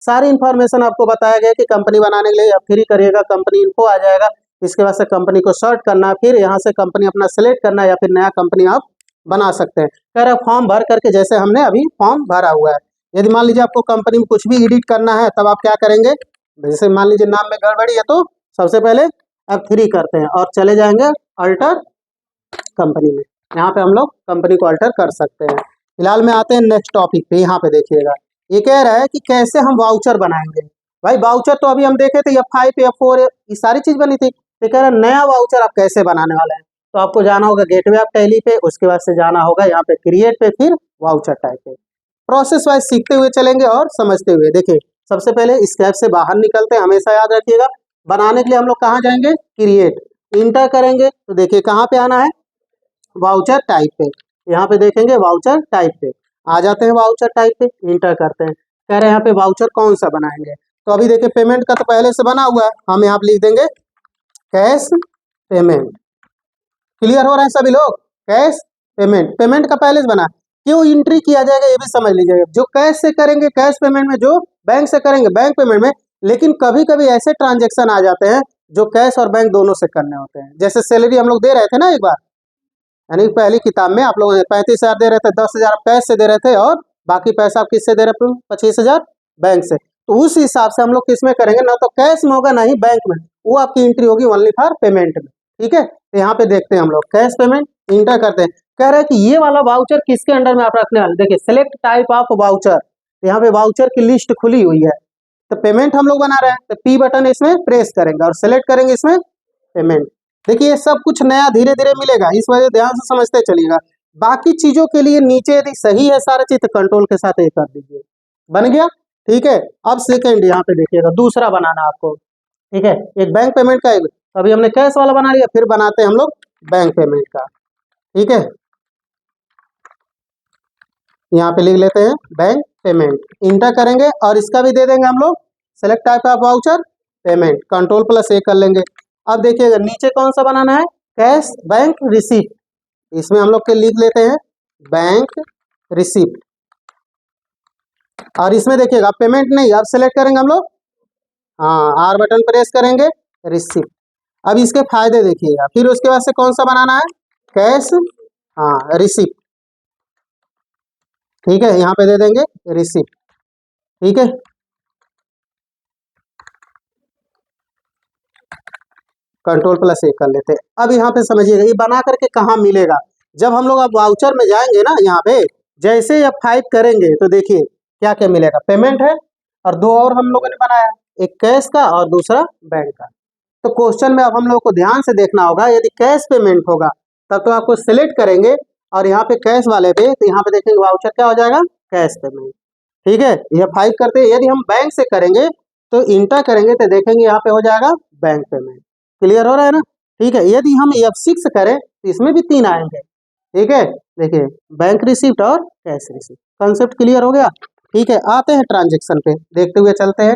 सारी इन्फॉर्मेशन आपको बताया गया कि कंपनी बनाने के लिए आप फ्री करिएगा, कंपनी इन्फो आ जाएगा, इसके बाद से कंपनी को सर्च करना, फिर यहाँ से कंपनी अपना सेलेक्ट करना या फिर नया कंपनी आप बना सकते हैं। कह रहे फॉर्म भर करके, जैसे हमने अभी फॉर्म भरा हुआ है, यदि मान लीजिए आपको कंपनी में कुछ भी एडिट करना है तब आप क्या करेंगे, जैसे मान लीजिए नाम में गड़बड़ी है तो सबसे पहले F3 करते हैं और चले जाएंगे अल्टर कंपनी में, यहाँ पे हम लोग कंपनी को अल्टर कर सकते हैं। फिलहाल में आते हैं नेक्स्ट टॉपिक पे। यहाँ पे देखिएगा ये कह रहा है कि कैसे हम वाउचर बनाएंगे। भाई वाउचर तो अभी हम देखे थे F5 F4 ये सारी चीज बनी थी, तो कह रहा है नया वाउचर आप कैसे बनाने वाले हैं। तो आपको जाना होगा गेटवे ऑफ टैली पे, उसके बाद से जाना होगा यहाँ पे क्रिएट पे, फिर वाउचर टाइप पे। प्रोसेस वाइज सीखते हुए चलेंगे और समझते हुए। देखिए सबसे पहले स्टेप से बाहर निकलते हैं, हमेशा याद रखिएगा। बनाने के लिए हम लोग कहाँ जाएंगे, क्रिएट, इंटर करेंगे तो देखिए कहाँ पे आना है, वाउचर टाइप पे। यहाँ पे देखेंगे वाउचर टाइप पे आ जाते हैं, वाउचर टाइप पे इंटर करते हैं। कह रहे हैं यहाँ पे वाउचर कौन सा बनाएंगे, तो अभी देखिए पेमेंट का तो पहले से बना हुआ है, हम यहाँ पे लिख देंगे कैश पेमेंट। क्लियर हो रहे हैं सभी लोग, कैश पेमेंट, पेमेंट का पहले से बना, क्यों एंट्री किया जाएगा ये भी समझ लीजिएगा। जो कैश से करेंगे कैश पेमेंट में, जो बैंक से करेंगे बैंक पेमेंट में, लेकिन कभी कभी ऐसे ट्रांजेक्शन आ जाते हैं जो कैश और बैंक दोनों से करने होते हैं। जैसे सैलरी हम लोग दे रहे थे ना एक बार, यानी पहली किताब में आप लोग 35,000 दे रहे थे, 10,000 आप कैश से दे रहे थे और बाकी पैसा आप किससे दे रहे थे, 25,000 बैंक से। तो उस हिसाब से हम लोग किस में करेंगे, ना तो कैश में होगा ना ही बैंक में, वो आपकी एंट्री होगी ओनली फॉर पेमेंट में। ठीक है, तो यहाँ पे देखते हैं हम लोग कैश पेमेंट इंटर करते हैं। कह रहे हैं कि ये वाला वाउचर किसके अंडर में आप रखने वाले, देखिए सिलेक्ट टाइप ऑफ वाउचर, यहाँ पे वाउचर की लिस्ट खुली हुई है, तो पेमेंट हम लोग बना रहे हैं, तो पी बटन इसमें प्रेस करेंगे और सेलेक्ट करेंगे इसमें पेमेंट। देखिए ये सब कुछ नया धीरे धीरे मिलेगा, इस वजह ध्यान से समझते चलिएगा। बाकी चीजों के लिए नीचे यदि सही है सारा चीज तो कंट्रोल के साथ ये कर दीजिए, बन गया। ठीक है, अब सेकंड यहाँ पे देखिएगा दूसरा बनाना आपको। ठीक है, एक बैंक पेमेंट का, अभी हमने कैश वाला बना लिया, फिर बनाते हैं हम लोग बैंक पेमेंट का। ठीक है, यहाँ पे लिख लेते हैं बैंक पेमेंट, इंटर करेंगे और इसका भी दे देंगे हम लोग select type of voucher payment, control A कर लेंगे। अब देखिएगा नीचे कौन सा बनाना है, कैश बैंक रिसिप्ट, इसमें हम लोग के लिख लेते हैं बैंक रिसिप्ट। और इसमें देखिएगा पेमेंट नहीं, अब सेलेक्ट करेंगे हम लोग, हाँ आर बटन प्रेस करेंगे रिसिप्ट। अब इसके फायदे देखिएगा, फिर उसके बाद से कौन सा बनाना है, कैश, हाँ रिसिप्ट। ठीक है, यहाँ पे दे देंगे रिसिप्ट। ठीक है, कंट्रोल+A कर लेते हैं। अब यहाँ पे समझिएगा ये बना करके कहाँ मिलेगा, जब हम लोग अब वाउचर में जाएंगे ना, यहाँ पे जैसे F5 करेंगे तो देखिए क्या क्या मिलेगा, पेमेंट है और दो और हम लोगों ने बनाया, एक कैश का और दूसरा बैंक का। तो क्वेश्चन में अब हम लोग को ध्यान से देखना होगा, यदि कैश पेमेंट होगा तब तो आपको सिलेक्ट करेंगे और यहाँ पे कैश वाले पे, तो यहाँ पे देखेंगे वाउचर क्या हो जाएगा, कैश पेमेंट। ठीक है, F5 करते हैं। यदि हम बैंक से करेंगे तो इंटर करेंगे तो देखेंगे यहाँ पे हो जाएगा बैंक पेमेंट। क्लियर हो रहा है ना। ठीक है, यदि हम F6 करें तो इसमें भी 3 आएंगे। ठीक है, देखिए बैंक रिसिप्ट और कैश रिसिप्ट, कंसेप्ट क्लियर हो गया। ठीक है, आते हैं ट्रांजेक्शन पे, देखते हुए चलते हैं।